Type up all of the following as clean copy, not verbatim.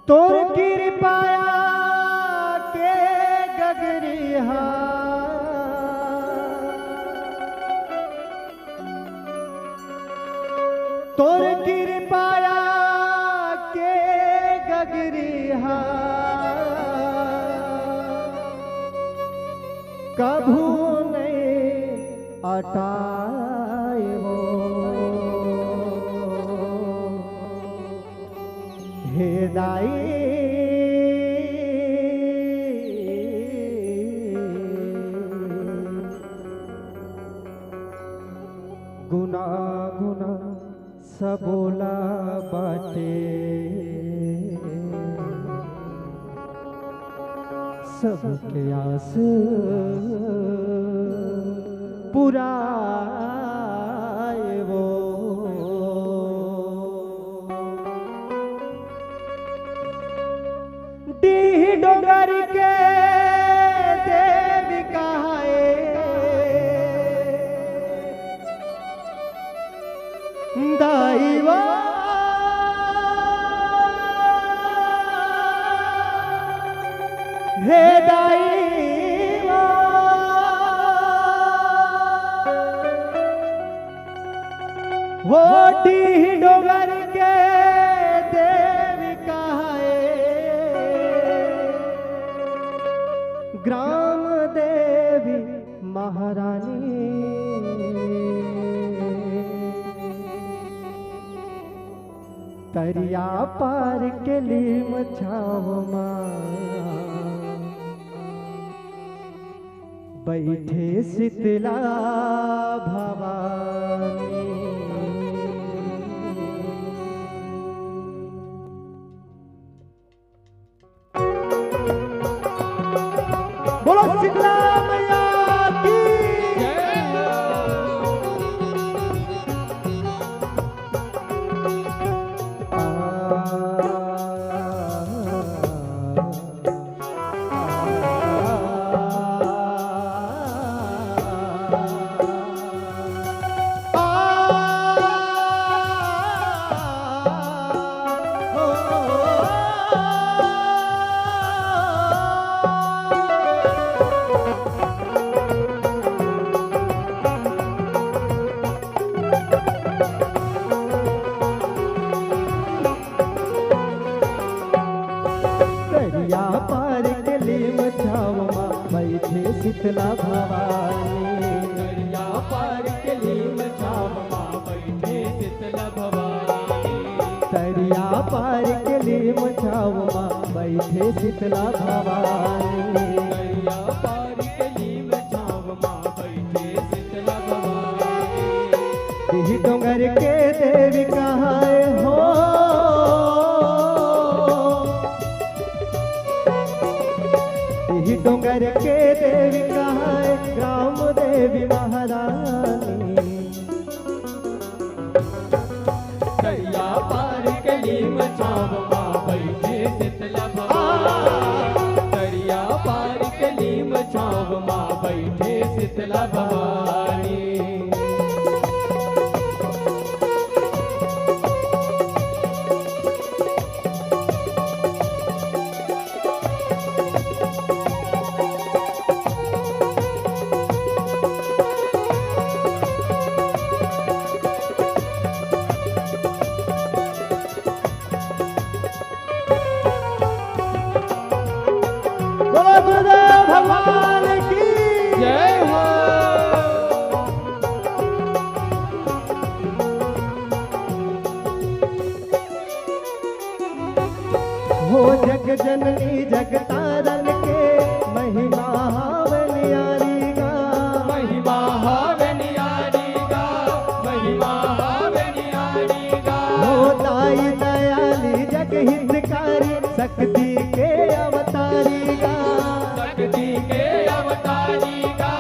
तोर कृपाया के गगरिहा तोर कृपाया के गगरिहा कभू नहीं अटाए वो हे दाई गुना गुना सबोला बाटे सबके आस पुराए वो डीह डोंगर के देव कहाए दाईवा हे दाईवा हो डीह डोंगर के देव कहाए ग्राम देवी महारानी तरिया पार के लीम छाव बैठे शीतला भवानी बोलो शीतला मैया की पार के लीम छावमा बैठे शीतला भवानी दरिया पार के लीम छावमा बैठे शीतला भवानी दरिया पार के लीम छावमा बैठे शीतला भवानी दरिया पार के लीम छावमा बैठे शीतला भवानी डीह डोंगर के देवी कहाए हो डोंगर के देवी कहाए ग्राम देवी महारानी दरिया पार के लीम छावमा बैठे शीतला भवानी दरिया पार के लीम छावमा बैठे शीतला भवानी गुरुदेव भगवान की जय हो जग जननी जग तारन के महिमा हावनियारी गा महिमा हावनियारी गा महिमा हावनियारी गा हो दाई दयाली जग हितकारी शक्ति के अवतारी गा शक्ति के अवतारी गा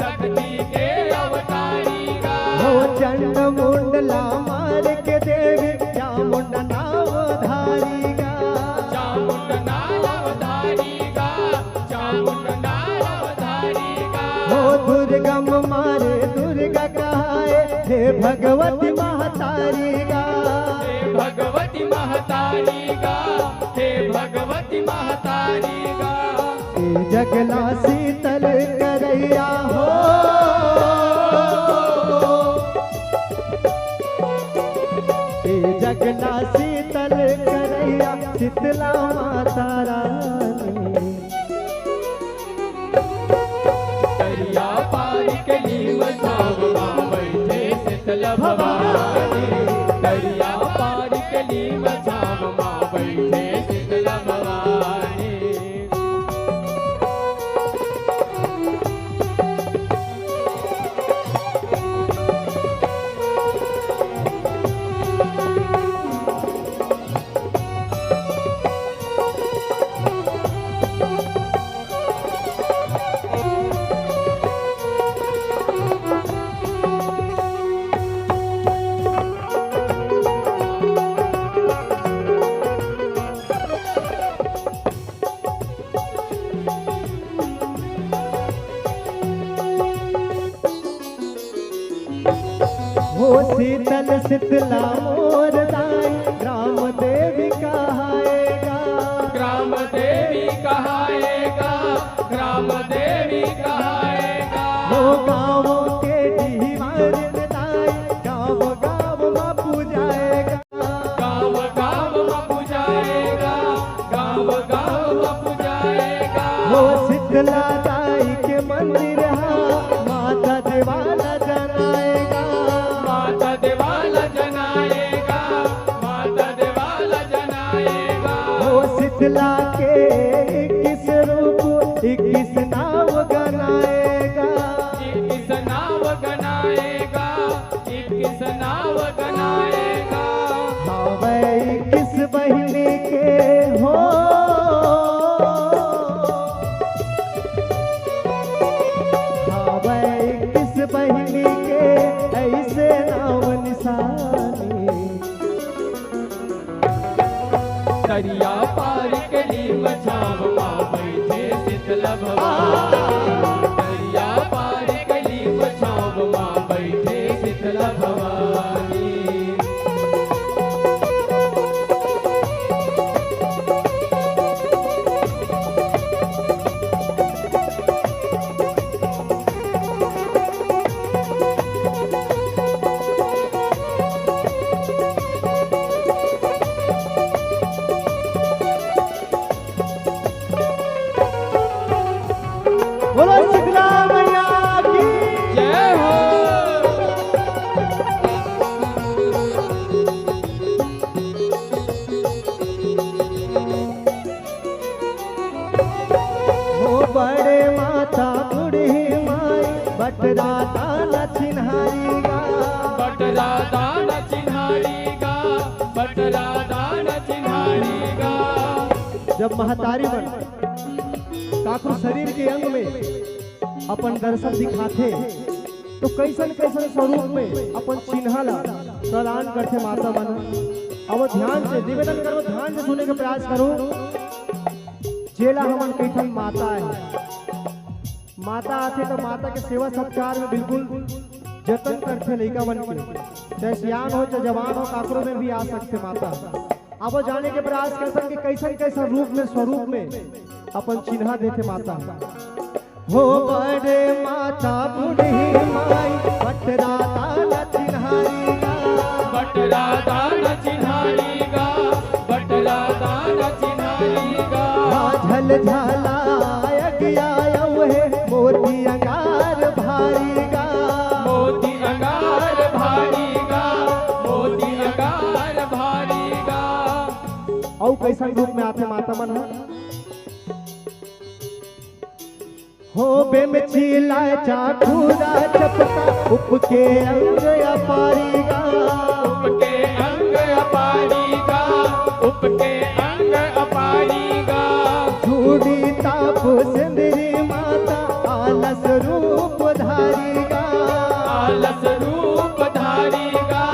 शक्ति के अवतारी गा हो चंड मुंडला मार के देवी चामुंड नावधारी गा चामुंड नावधारी गा चामुंड नावधारी गा हो दुर्गम मारे दुर्गा कहाए हे भगवती महतारी गा हे भगवती महतारी गा, हे भगवती महतारी गा। ए जगला शीतल करैया हो, ए जगला शीतल करैया शीतला माता रानी। दरिया पार कली मझाव माँ बैठे शीतल भवानी, दरिया पार कली मझाव माँ बैठे शीतल भवानी। हो शीतल शीतला मोर दाई ग्राम देवी कहाएगा, ग्राम देवी कहाएगा, ग्राम देवी कहाएगा। हो गाँवों के दीवार में दाई गाँव गाँव माँ पूजाएगा, गाँव गाँव माँ पूजाएगा, गाँव गाँव माँ पूजाएगा। हो शीतला दाई के मंदिर माता देवाला जनाएगा, माता देवाला जनाएगा, माता देवाला जनाएगा। हो शीतला के 21 रूप 21 नाव गनाएगा, 21 नाव गनाएगा, 21 नाव गनाएगा। भावे 21 बहिनी के हो, भावे 21 बहिनी के ऐसे नाम निशानी। दरिया पार कली मझाव माँ बैठे शीतल भवानी, दरिया पार कली मझाव माँ बैठे शीतल भवानी। बोलो शीतला मैया की जय हो। हो बड़े माता बूढ़ी माई बटरा दाना चिन्हारीगा, बटरा दान चिन्हारीगा, बटरा दान चिन्हारीगा। जब महतारी बन काकू शरीर के अंग में अपन दर्शन दिखाते तो कैसन कैसन स्वरूप में अपन चिन्हला प्रदान करते माता मन। अब ध्यान से निवेदन करो, ध्यान से सुनने का प्रयास करो। जेला हमन कैठन माता है, माता आथे तो माता के सेवा सत्कार में बिल्कुल जतन करते लड़का बन के, चाहे सियान हो चाहे जवान हो, काकरों में भी आ सकते माता। अब जाने के प्रयास करते कि कैसन कैसन रूप में स्वरूप में अपन चिन्हा देते माता। हो बड़े माता बूढ़ी माई बटरा दाना चिन्हारीगा, बटरा दान चिन्हारीगा, बटरा दान चिन्हारीगा। झल झला अगिया है मोती अंगार भारीगा, मोती अंगार भारीगा, मोती अंगार भारीगा। और कैसन रूप में आते माता मन हो बेम छीला चाखूरा चपका उपके अंग अपारीगा, उपके अंग अपारीगा, उपके अंग अपारीगा। झूड़ी ताप सिंदरी माता आलस रूप धारीगा, आलस रूप धारीगा,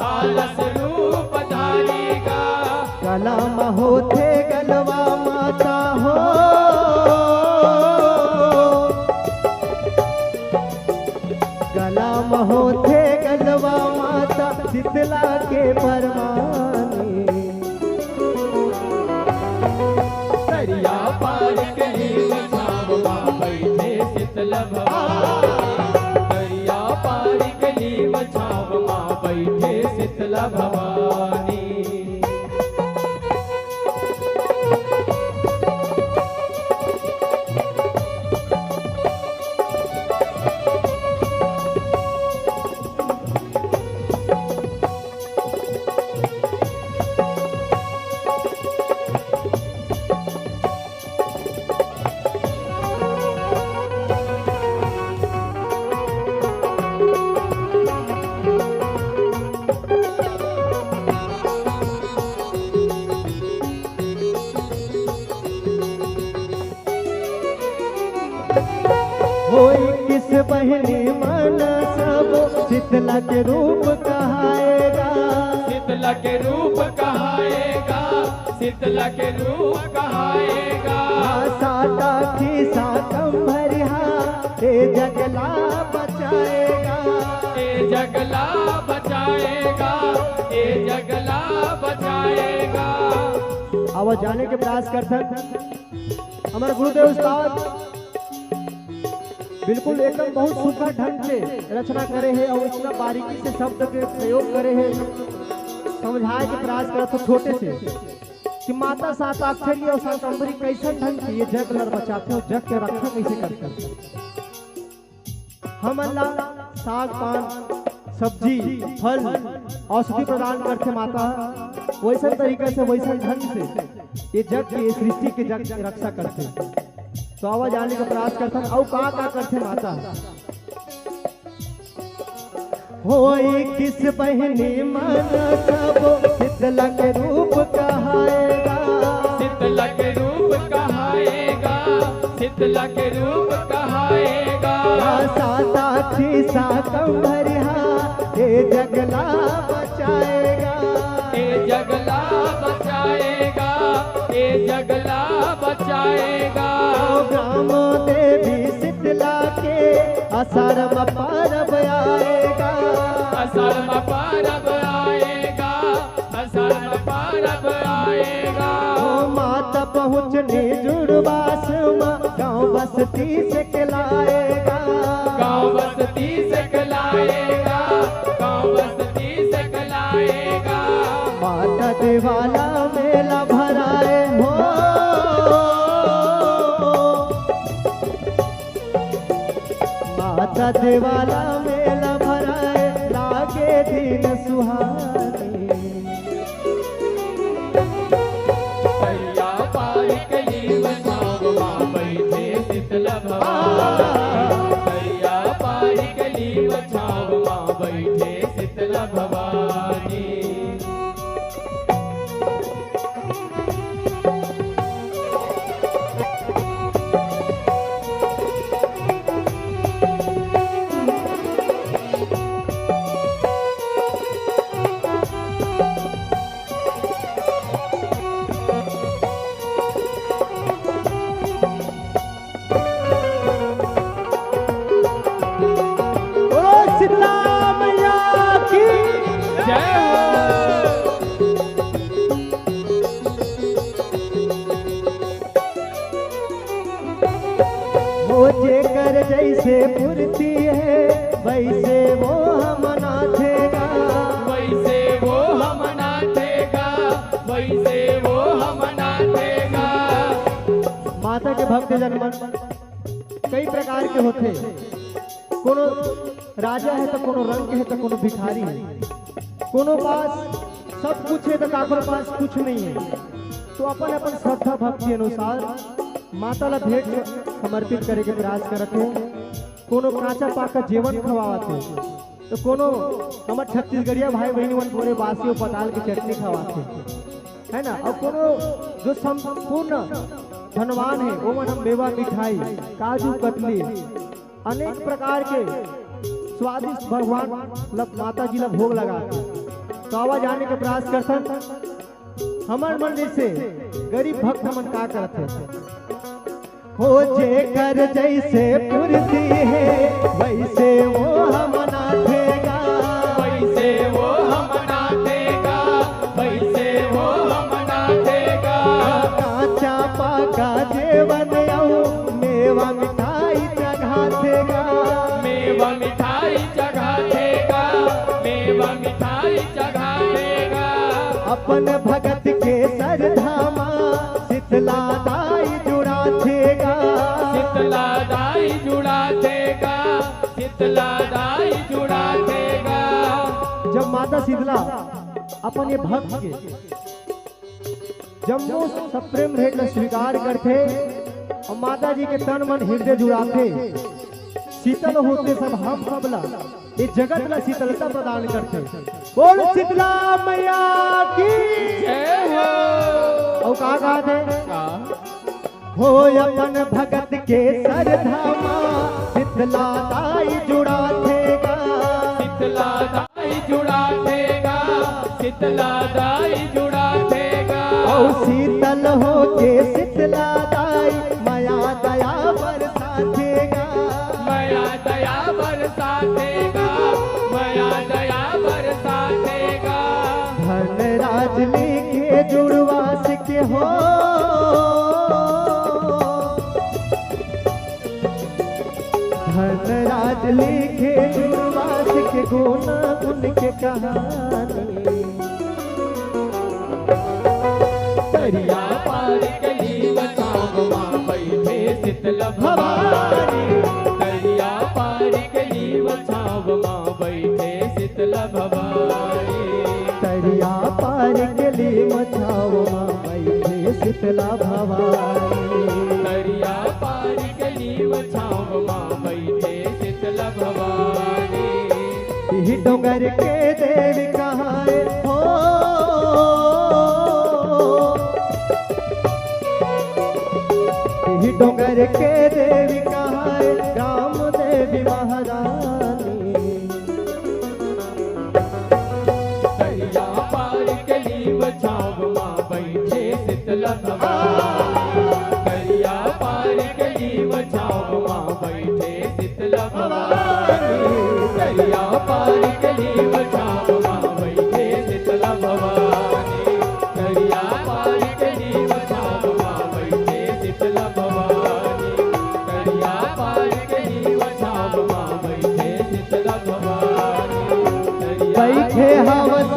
आलस रूप धारीगा। गला होते गलवा माता हो, गला होते गलवा माता शीतला के परमान। भवानी दरिया पारी गली छाव माँ बैठे शीतला भवानी होई किस बहनी मन सब शीतला के रूप कहाएगा। शीतला के रूप कहाएगा शीतला के रूप कहाएगा साटा खीसा कम भरिहा ए जगला बचाएगा। ए जगला बचाएगा ए जगला बचाएगा आवाज जाने के प्रयास करते हमारे गुरुदेव उस्ताद बिल्कुल एकदम बहुत सुंदर ढंग से रचना करे हैं और इतना बारीकी से शब्द के प्रयोग करे हैं समझाए के प्रयास करे तो छोटे से कि माता साताक्षरी और शाकंभरी कैसे ढंग से ये जग लड़ बचाते हो जग के रक्षा कैसे करते हैं। हम अल्लाह साग पान सब्जी फल औषधि प्रदान करते माता वैसे तरीके से वैसे ढंग से ये जग के सृष्टि के जग की रक्षा करते हैं। तो आवाज आने का प्रयास करता और का करते माता होई किस बहनी मन सब शीतला के रूप कहाएगा। शीतला के रूप कहाएगा शीतला के रूप कहाएगा साता खीसा कम भरिहा ए जगला बचाएगा। ए जगला बचाएगा ए जगला बचाएगा ग्राम देवी शीतला के असरम परब आएगा। असरम परब आएगा असरम परब आएगा माता पहुँचने जुड़वास गाँव बस्ती से खिलाएगा। गाँव बस्ती से खिलाएगा गाँव बस्ती से खिलाएगा माता देवाला मेला भराए हो माता देवाला मेला भराए लागे दिन सुहानी। दरिया पारी गली छाव माँ बैठे शीतला भवानी दरिया पारी गली छाव माँ बैठे शीतला भवानी जेकर जैसे पूर्ति है वैसे वो हम नाचेगा। वैसे वो हम नाचेगा वैसे वो हम नाचेगा माता के भक्त जन्म कई प्रकार के होते कोनो राजा है तो कोनो रंग के है तो कोनो भिखारी है कोनो पास सब कुछ है तो काकोर पास कुछ नहीं है। तो अपन अपन श्रद्धा भक्ति अनुसार माता ला भेंट समर्पित करे के प्रयास करते हैं। कोनो कांचा पाका जीवन खवाते तो कोनो हमार छत्तीसगढ़िया भाई बहनी मन पूरे बासी और पताल की चटनी खवाते है ना। और कोनो जो संपूर्ण धनवान है वो मन हम मेवा मिठाई काजू कतली अनेक प्रकार के स्वादिष्ट भगवान माता जी ला भोग लगाते। तो आवाज आने के प्रयास करते हमार मन जैसे गरीब भक्त मन का करते हो जेकर जैसे पूर्ति है वैसे वो हम नाचेगा। वैसे वो हम नाचेगा वैसे वो हम नाचेगा कांचा पाका जेवन मेवा मिठाई चढ़ाते अपन भगत के सरधामा शीतला दाई जुड़ा थेगा। शीतला दाई जुड़ा देगा, शीतला दाई जुड़ा देगा। जब माता शीतला अपन ये भक्त के जम्मू सप्रेम भेंट ला स्वीकार करते और माता जी के तन मन हृदय जुड़ाते, शीतल होते सब हम सबला ये जगत ला शीतलता प्रदान करते। बोल शीतला मैया की जय हो। और कहा कहते का हो अपन भगत के सरधामा शीतला दाई जुड़ा थेगा। शीतला दाई जुड़ा देगा, शीतला दाई जुड़ा देगा। और शीतल हो के शीतला दाई माया दया बरसातेगा। माया दया बरसा देगा, माया दया बरसा देगा। धनराज लेके जुड़वास के हो धनराज लेके जुड़वास के गुना उनके कहानी। दरिया पार गली बचाव माँ बैठे शीतल भवानी। दरिया पार गली बचाव माँ बैठे शीतल भवानी। दरिया पार के लिए मचाओ बैठे शीतला भवानी। दरिया पार गली बचाव माँ बैठे शीतल भवानी। यही डोंगर के देवी कहाँ हो यही डोंगर के देवी कहाँ राम देवी महारानी। दरिया पार गली बचाव माँ बैठे शीतल भवानी। दरिया पार गली बचाव माँ बैठे शीतल भवानी। दरिया पार गली बचाव माँ बैठे शीतल भवानी। दरिया पार गली बचाव माँ बैठे शीतल भवानी। दरिया पार गली बचाव माँ बैठे शीतल भवानी। बैठे हवस